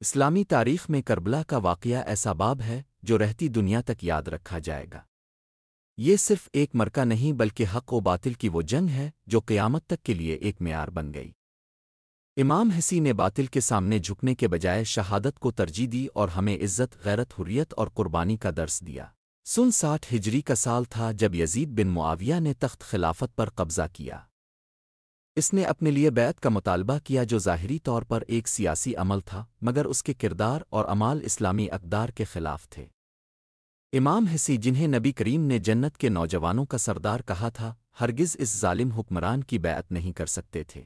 اسلامی تاریخ میں کربلا کا واقعہ ایسا باب ہے جو رہتی دنیا تک یاد رکھا جائے گا۔ یہ صرف ایک مرکہ نہیں بلکہ حق و باطل کی وہ جنگ ہے جو قیامت تک کے لیے ایک معیار بن گئی۔ امام حسین نے باطل کے سامنے جھکنے کے بجائے شہادت کو ترجیح دی اور ہمیں عزت، غیرت، حریت اور قربانی کا درس دیا۔ 60 ہجری کا سال تھا جب یزید بن معاویہ نے تخت خلافت پر قبضہ کیا۔ اس نے اپنے لیے بیعت کا مطالبہ کیا جو ظاہری طور پر ایک سیاسی عمل تھا مگر اس کے کردار اور اعمال اسلامی اقدار کے خلاف تھے۔ امام حسین جنہیں نبی کریم نے جنت کے نوجوانوں کا سردار کہا تھا، ہرگز اس ظالم حکمران کی بیعت نہیں کر سکتے تھے۔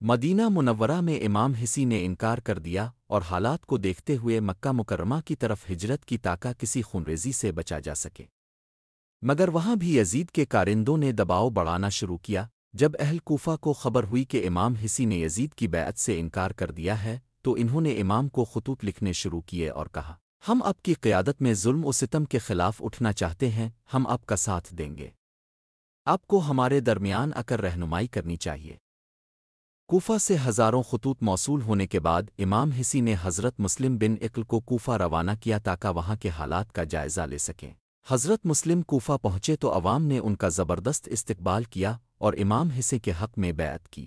مدینہ منورہ میں امام حسین نے انکار کر دیا اور حالات کو دیکھتے ہوئے مکہ مکرمہ کی طرف ہجرت کی تاکہ کسی خونریزی سے بچا جا سکے۔ مگر وہاں بھی یزید کے کارندوں نے دباؤ بڑھانا شروع کیا۔ جب اہل کوفہ کو خبر ہوئی کہ امام حسین نے یزید کی بیعت سے انکار کر دیا ہے تو انہوں نے امام کو خطوط لکھنے شروع کیے اور کہا، ہم آپ کی قیادت میں ظلم و ستم کے خلاف اٹھنا چاہتے ہیں، ہم آپ کا ساتھ دیں گے۔ آپ کو ہمارے درمیان آ کر رہنمائی کرنی چاہیے۔ کوفہ سے ہزاروں خطوط موصول ہونے کے بعد امام حسین نے حضرت مسلم بن عقل کو کوفہ روانہ کیا تاکہ وہاں کے حالات کا جائزہ لے سکیں۔ حضرت مسلم کوفہ پہنچے تو عوام نے ان کا زبردست استقبال کیا اور امام حسین کے حق میں بیعت کی۔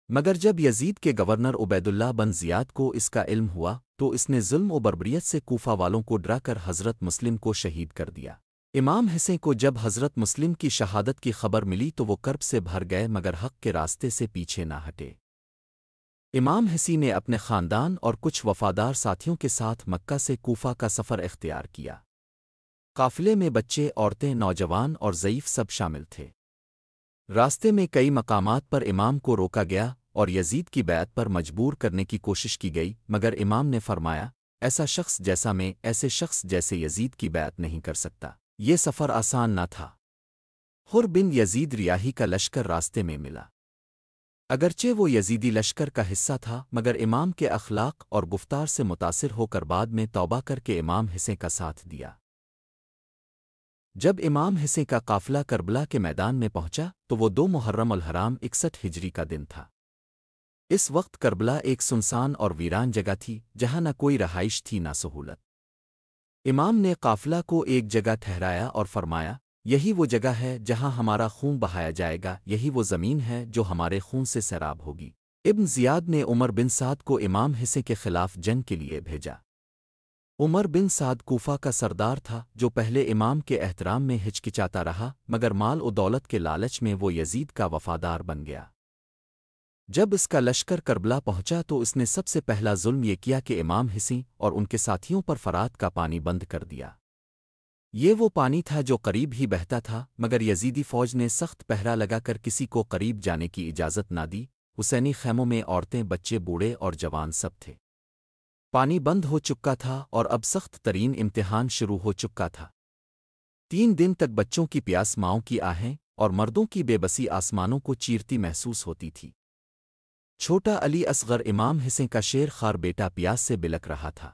مگر جب یزید کے گورنر عبید اللہ بن زیاد کو اس کا علم ہوا تو اس نے ظلم و بربریت سے کوفہ والوں کو ڈرا کر حضرت مسلم کو شہید کر دیا۔ امام حسین کو جب حضرت مسلم کی شہادت کی خبر ملی تو وہ کرب سے بھر گئے مگر حق کے راستے سے پیچھے نہ ہٹے۔ امام حسین نے اپنے خاندان اور کچھ وفادار ساتھیوں کے ساتھ مکہ سے کوفہ کا سفر اختیار کیا۔ قافلے میں بچے، عورتیں، نوجوان اور ضعیف سب شامل تھے۔ راستے میں کئی مقامات پر امام کو روکا گیا اور یزید کی بیعت پر مجبور کرنے کی کوشش کی گئی مگر امام نے فرمایا، ایسا شخص جیسا میں ایسے شخص جیسے یزید کی بیعت نہیں کر سکتا۔ یہ سفر آسان نہ تھا۔ حر بن یزید ریاحی کا لشکر راستے میں ملا۔ اگرچہ وہ یزیدی لشکر کا حصہ تھا مگر امام کے اخلاق اور گفتار سے متاثر ہو کر بعد میں توبہ کر کے امام حسین کا ساتھ دیا۔ جب امام حسین کا قافلہ کربلا کے میدان میں پہنچا تو وہ 2 محرم الحرام 61 ہجری کا دن تھا۔ اس وقت کربلا ایک سنسان اور ویران جگہ تھی جہاں نہ کوئی رہائش تھی نہ سہولت۔ امام نے قافلہ کو ایک جگہ ٹھہرایا اور فرمایا، یہی وہ جگہ ہے جہاں ہمارا خون بہایا جائے گا، یہی وہ زمین ہے جو ہمارے خون سے سیراب ہوگی۔ ابن زیاد نے عمر بن سعد کو امام حسین کے خلاف جنگ کے لیے بھیجا۔ عمر بن سعد کوفہ کا سردار تھا جو پہلے امام کے احترام میں ہچکچاتا رہا مگر مال و دولت کے لالچ میں وہ یزید کا وفادار بن گیا۔ جب اس کا لشکر کربلا پہنچا تو اس نے سب سے پہلا ظلم یہ کیا کہ امام حسین اور ان کے ساتھیوں پر فرات کا پانی بند کر دیا۔ یہ وہ پانی تھا جو قریب ہی بہتا تھا مگر یزیدی فوج نے سخت پہرا لگا کر کسی کو قریب جانے کی اجازت نہ دی۔ حسینی خیموں میں عورتیں، بچے، بوڑھے اور جوان سب تھے۔ پانی بند ہو چکا تھا اور اب سخت ترین امتحان شروع ہو چکا تھا۔ 3 دن تک بچوں کی پیاس، ماؤں کی آہیں اور مردوں کی بے بسی آسمانوں کو چیرتی محسوس ہوتی تھی۔ چھوٹا علی اصغر امام حسین کا شیر خوار بیٹا پیاس سے بلک رہا تھا۔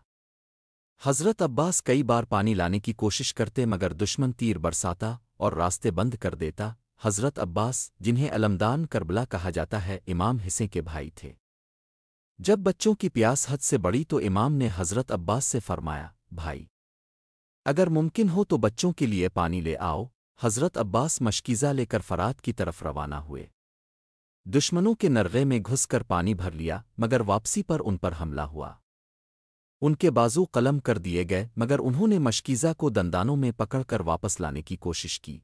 حضرت عباس کئی بار پانی لانے کی کوشش کرتے مگر دشمن تیر برساتا اور راستے بند کر دیتا۔ حضرت عباس، جنہیں علمدان کربلا کہا جاتا ہے، امام حسین کے بھائی تھے۔ جب بچوں کی پیاس حد سے بڑھی تو امام نے حضرت عباس سے فرمایا، بھائی، اگر ممکن ہو تو بچوں کے لیے پانی لے آؤ۔ حضرت عباس مشکیزہ لے کر فرات کی طرف روانہ ہوئے۔ دشمنوں کے نرغے میں گھس کر پانی بھر لیا مگر واپسی پر ان پر حملہ ہوا۔ ان کے بازو قلم کر دیے گئے مگر انہوں نے مشکیزہ کو دندانوں میں پکڑ کر واپس لانے کی کوشش کی۔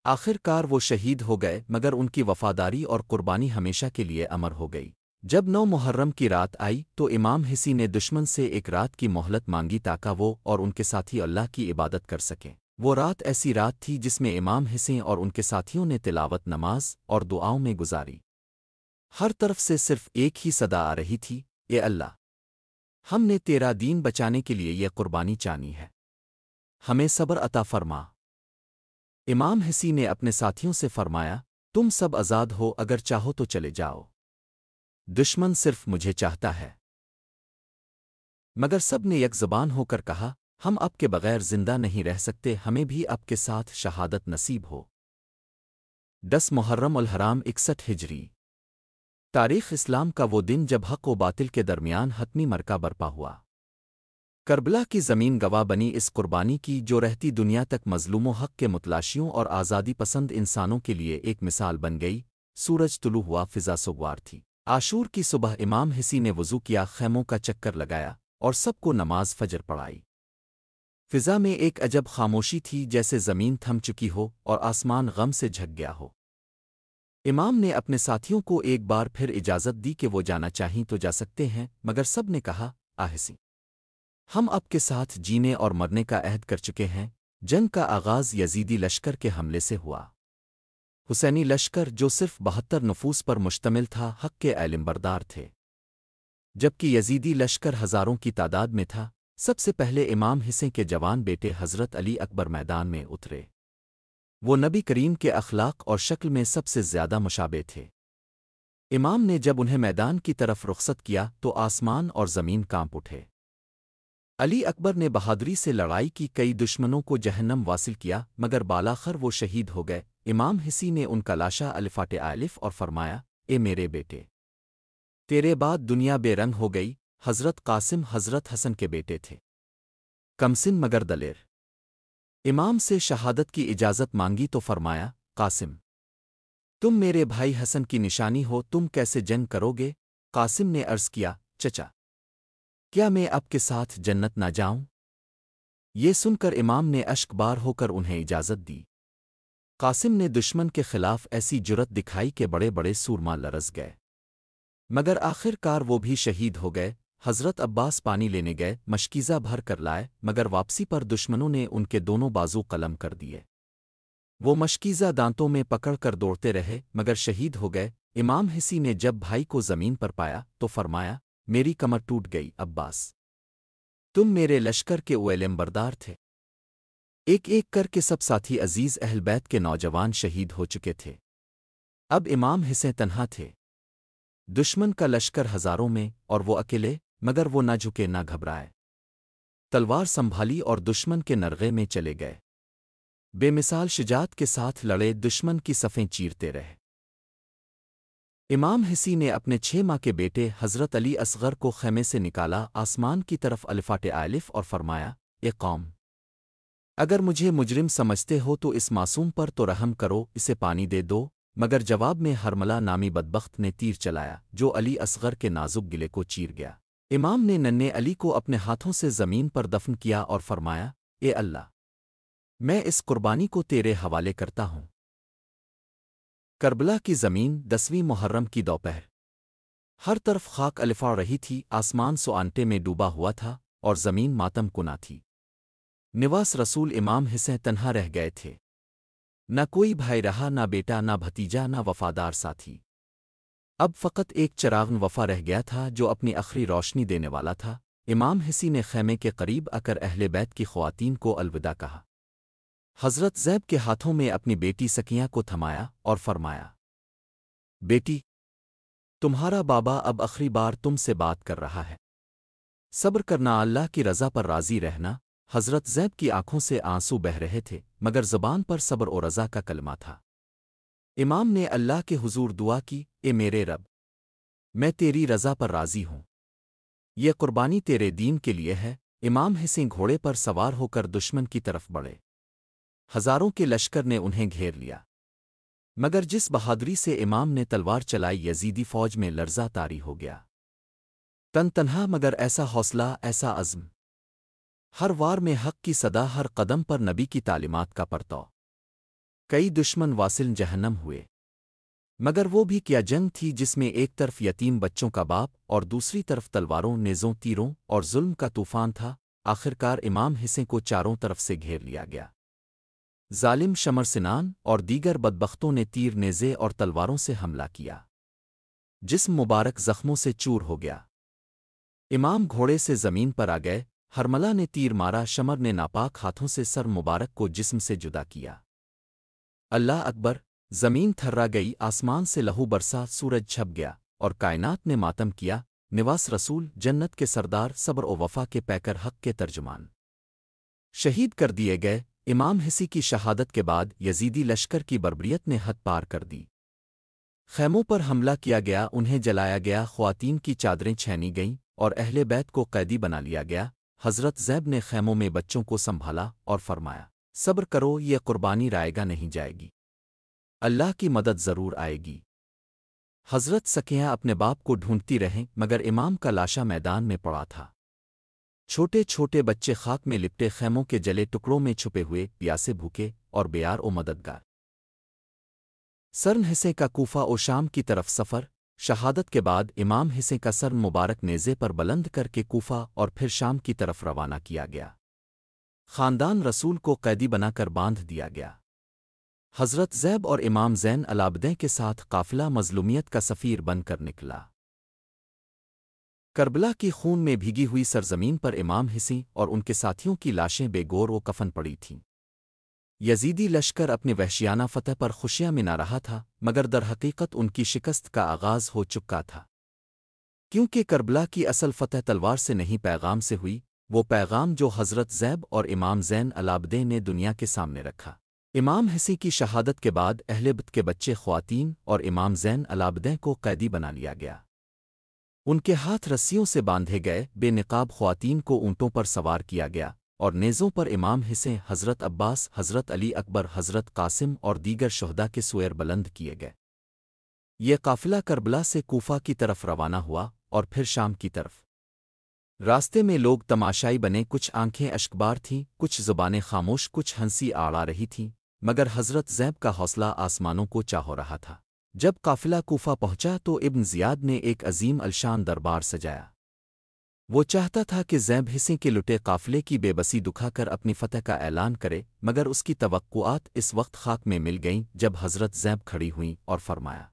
آخر کار وہ شہید ہو گئے مگر ان کی وفاداری اور قربانی ہمیشہ کے لیے امر ہو گئی۔ جب 9 محرم کی رات آئی تو امام حسین نے دشمن سے ایک رات کی مہلت مانگی تاکہ وہ اور ان کے ساتھی اللہ کی عبادت کر سکیں۔ وہ رات ایسی رات تھی جس میں امام حسین اور ان کے ساتھیوں نے تلاوت، نماز اور دعاؤں میں گزاری۔ ہر طرف سے صرف ایک ہی صدا آ رہی تھی، اے اللہ، ہم نے تیرا دین بچانے کے لیے یہ قربانی چانی ہے، ہمیں صبر عطا فرما۔ امام حسین نے اپنے ساتھیوں سے فرمایا، تم سب آزاد ہو، اگر چاہو تو چلے جاؤ، دشمن صرف مجھے چاہتا ہے۔ مگر سب نے یک زبان ہو کر کہا، ہم آپ کے بغیر زندہ نہیں رہ سکتے، ہمیں بھی آپ کے ساتھ شہادت نصیب ہو۔ 10 محرم الحرام 61 ہجری تاریخ اسلام کا وہ دن جب حق و باطل کے درمیان حتمی مرکہ برپا ہوا۔ کربلا کی زمین گواہ بنی اس قربانی کی جو رہتی دنیا تک مظلوم و حق کے متلاشیوں اور آزادی پسند انسانوں کے لیے ایک مثال بن گئی۔ سورج طلوع ہوا، فضا سگوار تھی۔ عاشور کی صبح امام حسی نے وضو کیا، خیموں کا چکر لگایا اور سب کو نماز فجر پڑھائی۔ فضا میں ایک عجب خاموشی تھی، جیسے زمین تھم چکی ہو اور آسمان غم سے جھک گیا ہو۔ امام نے اپنے ساتھیوں کو ایک بار پھر اجازت دی کہ وہ جانا چاہیں تو جا سکتے ہیں، مگر سب نے کہا، آہسی، ہم اب کے ساتھ جینے اور مرنے کا عہد کر چکے ہیں۔ جنگ کا آغاز یزیدی لشکر کے حملے سے ہوا۔ حسینی لشکر جو صرف 72 نفوس پر مشتمل تھا، حق کے علمبردار تھے، جبکہ یزیدی لشکر ہزاروں کی تعداد میں تھا۔ سب سے پہلے امام حسین کے جوان بیٹے حضرت علی اکبر میدان میں اترے۔ وہ نبی کریم کے اخلاق اور شکل میں سب سے زیادہ مشابہ تھے۔ امام نے جب انہیں میدان کی طرف رخصت کیا تو آسمان اور زمین کانپ اٹھے۔ علی اکبر نے بہادری سے لڑائی کی، کئی دشمنوں کو جہنم واصل کیا، مگر بالاخر وہ شہید ہو گئے۔ امام حسی نے ان کا لاشا الفاٹ الف اور فرمایا، اے میرے بیٹے، تیرے بعد دنیا بے رنگ ہو گئی۔ حضرت قاسم حضرت حسن کے بیٹے تھے، کمسن مگر دلیر۔ امام سے شہادت کی اجازت مانگی تو فرمایا، قاسم، تم میرے بھائی حسن کی نشانی ہو، تم کیسے جنگ کرو گے؟ قاسم نے عرض کیا، چچا، کیا میں اب کے ساتھ جنت نہ جاؤں؟ یہ سن کر امام نے اشک بار ہو کر انہیں اجازت دی۔ قاسم نے دشمن کے خلاف ایسی جرت دکھائی کہ بڑے بڑے سورما لرز گئے، مگر آخر کار وہ بھی شہید ہو گئے۔ حضرت عباس پانی لینے گئے، مشکیزہ بھر کر لائے، مگر واپسی پر دشمنوں نے ان کے دونوں بازو قلم کر دیے۔ وہ مشکیزہ دانتوں میں پکڑ کر دوڑتے رہے، مگر شہید ہو گئے۔ امام حسی نے جب بھائی کو زمین پر پایا تو فرمایا، میری کمر ٹوٹ گئی عباس، تم میرے لشکر کے علمبردار تھے۔ ایک ایک کر کے سب ساتھی عزیز اہل بیت کے نوجوان شہید ہو چکے تھے۔ اب امام حسین تنہا تھے، دشمن کا لشکر ہزاروں میں اور وہ اکیلے، مگر وہ نہ جھکے نہ گھبرائے۔ تلوار سنبھالی اور دشمن کے نرغے میں چلے گئے۔ بے مثال شجاعت کے ساتھ لڑے، دشمن کی صفیں چیرتے رہے۔ امام حسی نے اپنے 6 ماہ کے بیٹے حضرت علی اصغر کو خیمے سے نکالا، آسمان کی طرف الفاٹ الف اور فرمایا، اے قوم، اگر مجھے مجرم سمجھتے ہو تو اس معصوم پر تو رحم کرو، اسے پانی دے دو۔ مگر جواب میں ہرملا نامی بدبخت نے تیر چلایا جو علی اصغر کے نازک گلے کو چیر گیا۔ امام نے ننھے علی کو اپنے ہاتھوں سے زمین پر دفن کیا اور فرمایا، اے اللہ، میں اس قربانی کو تیرے حوالے کرتا ہوں۔ کربلا کی زمین 10ویں محرم کی دوپہر، ہر طرف خاک الفاڑ رہی تھی، آسمان سوانٹے میں ڈوبا ہوا تھا اور زمین ماتم کنا تھی۔ نواس رسول امام حسین تنہا رہ گئے تھے، نہ کوئی بھائی رہا، نہ بیٹا، نہ بھتیجا، نہ وفادار ساتھی۔ اب فقط ایک چراغن وفا رہ گیا تھا جو اپنی آخری روشنی دینے والا تھا۔ امام حسی نے خیمے کے قریب آ کر اہل بیت کی خواتین کو الوداع کہا۔ حضرت زیب کے ہاتھوں میں اپنی بیٹی سکینہ کو تھمایا اور فرمایا، بیٹی، تمہارا بابا اب آخری بار تم سے بات کر رہا ہے، صبر کرنا، اللہ کی رضا پر راضی رہنا۔ حضرت زیب کی آنکھوں سے آنسو بہہ رہے تھے، مگر زبان پر صبر و رضا کا کلمہ تھا۔ امام نے اللہ کے حضور دعا کی، اے میرے رب، میں تیری رضا پر راضی ہوں، یہ قربانی تیرے دین کے لیے ہے۔ امام حسین گھوڑے پر سوار ہو کر دشمن کی طرف بڑھے، ہزاروں کے لشکر نے انہیں گھیر لیا، مگر جس بہادری سے امام نے تلوار چلائی، یزیدی فوج میں لرزہ طاری ہو گیا۔ تن تنہا مگر ایسا حوصلہ، ایسا عزم، ہر وار میں حق کی صدا، ہر قدم پر نبی کی تعلیمات کا پرتو۔ کئی دشمن واصل جہنم ہوئے، مگر وہ بھی کیا جنگ تھی جس میں ایک طرف یتیم بچوں کا باپ اور دوسری طرف تلواروں، نیزوں، تیروں اور ظلم کا طوفان تھا۔ آخرکار امام حسین کو چاروں طرف سے گھیر لیا گیا۔ ظالم شمر سنان اور دیگر بدبختوں نے تیر، نیزے اور تلواروں سے حملہ کیا، جسم مبارک زخموں سے چور ہو گیا۔ امام گھوڑے سے زمین پر آ گئے، ہرملا نے تیر مارا، شمر نے ناپاک ہاتھوں سے سر مبارک کو جسم سے جدا کیا۔ اللہ اکبر! زمین تھرا گئی، آسمان سے لہو برسا، سورج چھپ گیا اور کائنات نے ماتم کیا۔ نواس رسول، جنت کے سردار، صبر و وفا کے پیکر، حق کے ترجمان، شہید کر دیے گئے۔ امام حسی کی شہادت کے بعد یزیدی لشکر کی بربریت نے حد پار کر دی۔ خیموں پر حملہ کیا گیا، انہیں جلایا گیا، خواتین کی چادریں چھینی گئیں اور اہل بیت کو قیدی بنا لیا گیا۔ حضرت زیب نے خیموں میں بچوں کو سنبھالا اور فرمایا، صبر کرو، یہ قربانی رائے گا نہیں جائے گی، اللہ کی مدد ضرور آئے گی۔ حضرت سکیہ اپنے باپ کو ڈھونڈتی رہیں مگر امام کا لاشا میدان میں پڑا تھا۔ چھوٹے چھوٹے بچے خاک میں لپٹے خیموں کے جلے ٹکڑوں میں چھپے ہوئے، پیاسے بھوکے اور بیار و مددگار۔ سرن حصے کا کوفہ و شام کی طرف سفر۔ شہادت کے بعد امام حصے کا سر مبارک نیزے پر بلند کر کے کوفہ اور پھر شام کی طرف روانہ کیا گیا۔ خاندان رسول کو قیدی بنا کر باندھ دیا گیا۔ حضرت زیب اور امام زین العابدین کے ساتھ قافلہ مظلومیت کا سفیر بن کر نکلا۔ کربلا کی خون میں بھیگی ہوئی سرزمین پر امام حسیں اور ان کے ساتھیوں کی لاشیں بے گور و کفن پڑی تھیں۔ یزیدی لشکر اپنی وحشیانہ فتح پر خوشیاں منا رہا تھا، مگر در حقیقت ان کی شکست کا آغاز ہو چکا تھا، کیونکہ کربلا کی اصل فتح تلوار سے نہیں پیغام سے ہوئی، وہ پیغام جو حضرت زیب اور امام زین العابدین نے دنیا کے سامنے رکھا۔ امام حسیں کی شہادت کے بعد اہل بیت کے بچے، خواتین اور امام زین العابدین کو قیدی بنا لیا گیا۔ ان کے ہاتھ رسیوں سے باندھے گئے، بے نقاب خواتین کو اونٹوں پر سوار کیا گیا اور نیزوں پر امام حسیں، حضرت عباس، حضرت علی اکبر، حضرت قاسم اور دیگر شہداء کے سوئر بلند کیے گئے۔ یہ قافلہ کربلا سے کوفہ کی طرف روانہ ہوا اور پھر شام کی طرف۔ راستے میں لوگ تماشائی بنے، کچھ آنکھیں اشکبار تھیں، کچھ زبانیں خاموش، کچھ ہنسی آڑا رہی تھیں، مگر حضرت زیب کا حوصلہ آسمانوں کو چاہو رہا تھا۔ جب قافلہ کوفہ پہنچا تو ابن زیاد نے ایک عظیم الشان دربار سجایا۔ وہ چاہتا تھا کہ زیب حصے کے لٹے قافلے کی بے بسی دکھا کر اپنی فتح کا اعلان کرے، مگر اس کی توقعات اس وقت خاک میں مل گئیں جب حضرت زیب کھڑی ہوئیں اور فرمایا،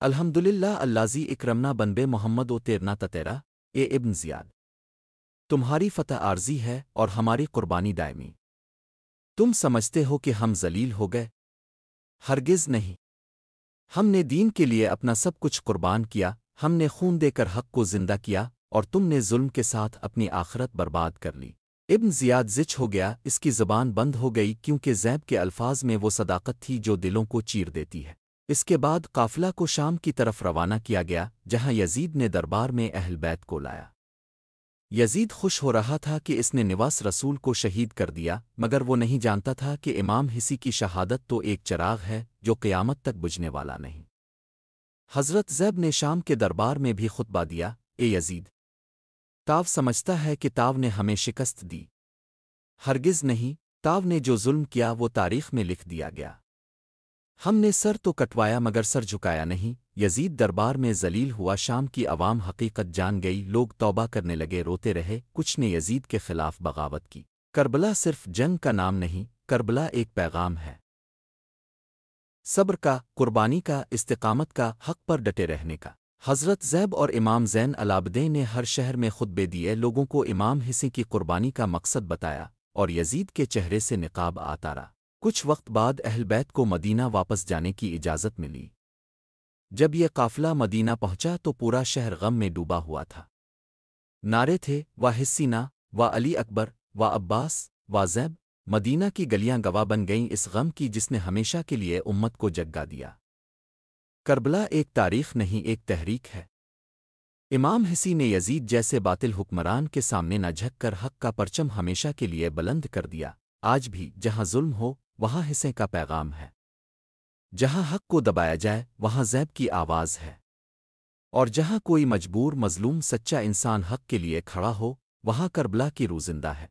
الحمدللہ اللازی اکرمنا بنبے محمد و تیرنا تتیرا، اے ابن زیاد، تمہاری فتح عارضی ہے اور ہماری قربانی دائمی۔ تم سمجھتے ہو کہ ہم ذلیل ہو گئے؟ ہرگز نہیں، ہم نے دین کے لیے اپنا سب کچھ قربان کیا، ہم نے خون دے کر حق کو زندہ کیا اور تم نے ظلم کے ساتھ اپنی آخرت برباد کر لی۔ ابن زیاد زچ ہو گیا، اس کی زبان بند ہو گئی، کیونکہ زیب کے الفاظ میں وہ صداقت تھی جو دلوں کو چیر دیتی ہے۔ اس کے بعد قافلہ کو شام کی طرف روانہ کیا گیا، جہاں یزید نے دربار میں اہل بیت کو لایا۔ یزید خوش ہو رہا تھا کہ اس نے نواس رسول کو شہید کر دیا، مگر وہ نہیں جانتا تھا کہ امام حسی کی شہادت تو ایک چراغ ہے جو قیامت تک بجھنے والا نہیں۔ حضرت زیب نے شام کے دربار میں بھی خطبہ دیا، اے یزید، تاو سمجھتا ہے کہ تاو نے ہمیں شکست دی؟ ہرگز نہیں، تاو نے جو ظلم کیا وہ تاریخ میں لکھ دیا گیا۔ ہم نے سر تو کٹوایا مگر سر جھکایا نہیں۔ یزید دربار میں ذلیل ہوا، شام کی عوام حقیقت جان گئی، لوگ توبہ کرنے لگے، روتے رہے، کچھ نے یزید کے خلاف بغاوت کی۔ کربلا صرف جنگ کا نام نہیں، کربلا ایک پیغام ہے، صبر کا، قربانی کا، استقامت کا، حق پر ڈٹے رہنے کا۔ حضرت زیب اور امام زین العابدین نے ہر شہر میں خطبے دیے، لوگوں کو امام حسیں کی قربانی کا مقصد بتایا اور یزید کے چہرے سے نقاب اتارا۔ کچھ وقت بعد اہل بیت کو مدینہ واپس جانے کی اجازت ملی۔ جب یہ قافلہ مدینہ پہنچا تو پورا شہر غم میں ڈوبا ہوا تھا۔ نعرے تھے، و حسینہ، و علی اکبر، و عباس، و زیب۔ مدینہ کی گلیاں گواہ بن گئیں اس غم کی جس نے ہمیشہ کے لیے امت کو جگا دیا۔ کربلا ایک تاریخ نہیں، ایک تحریک ہے۔ امام حسی نے یزید جیسے باطل حکمران کے سامنے نہ جھک کر حق کا پرچم ہمیشہ کے لیے بلند کر دیا۔ آج بھی جہاں ظلم ہو وہاں حسیں کا پیغام ہے، جہاں حق کو دبایا جائے وہاں زیب کی آواز ہے، اور جہاں کوئی مجبور مظلوم سچا انسان حق کے لیے کھڑا ہو وہاں کربلا کی روح زندہ ہے۔